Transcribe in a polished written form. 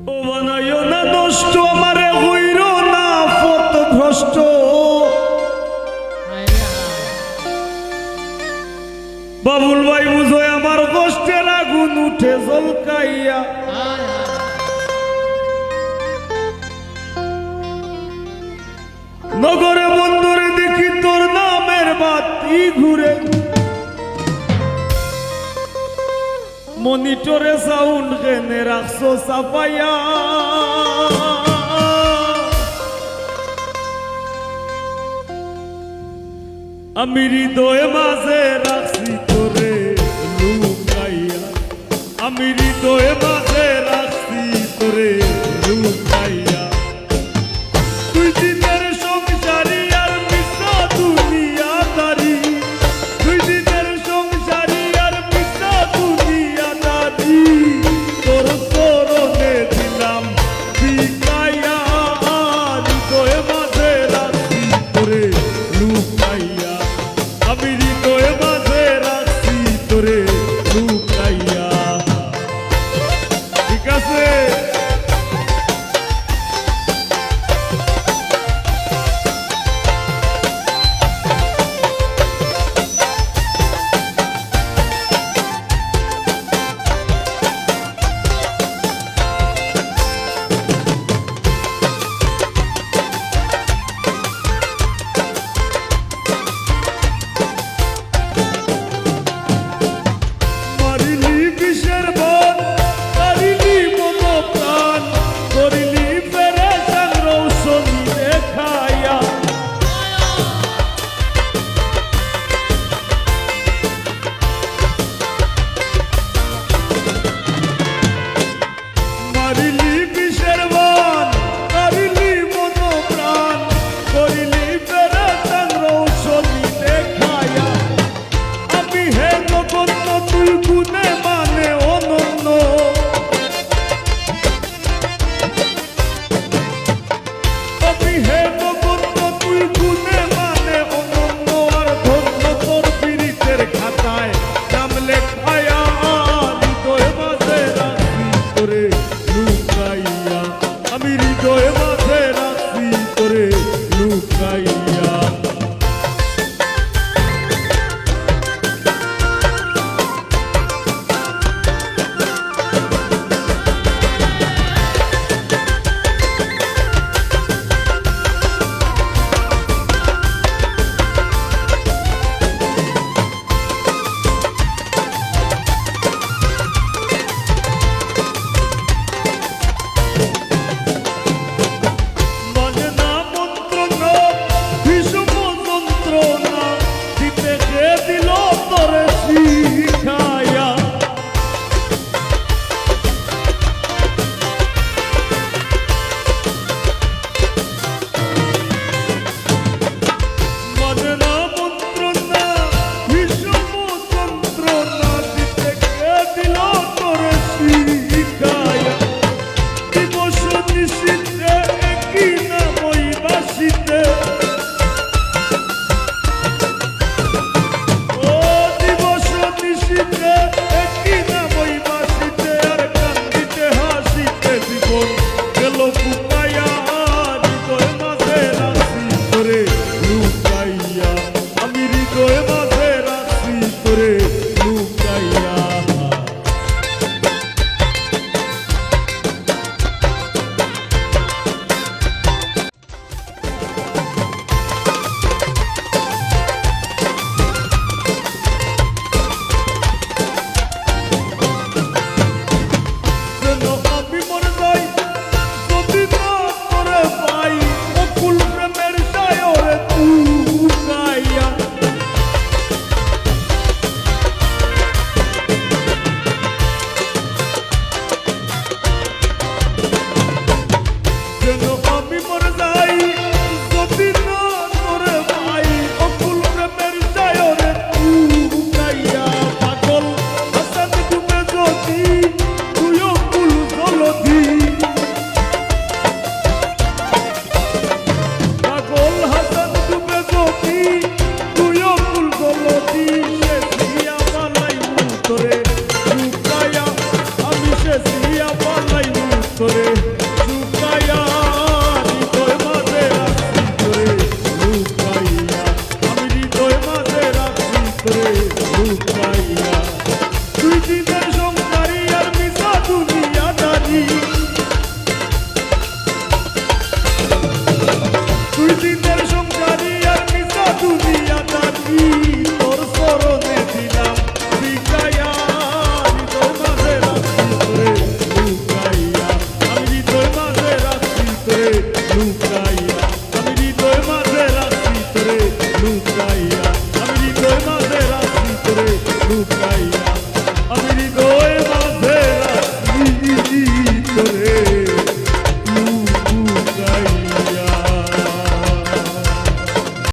ও বানাইও না নষ্ট আমারে হইর না পথ ভ্রষ্ট বাবুল ভাই বুঝো আমার কষ্টের আগুন উঠে জলকাইয়া নগরে বন্দরে দেখি তোর নামের বাতি ঘুরে মনিটরে সাউন্ড কেনে রাখছো সাফাইয়া আমি হৃদয়ে মাঝে রাখছি তোরে লুকাইয়া আমি হৃদয়ে মাঝে রাখছি তোরে লুকাইয়া তুই দিনের সংসারী আর মিশা দুনিয়াদারি তুই দিনের সংসারী আর মিশা দুনিয়াদারি তোর চরণে দিলাম বিকাইয়া হৃদয়ে মাঝে রাখছি তোরে লুকাইয়া আমি হৃদয়ে মাঝে রাখছি তোরে লুকাইয়া ঠিক আছে করে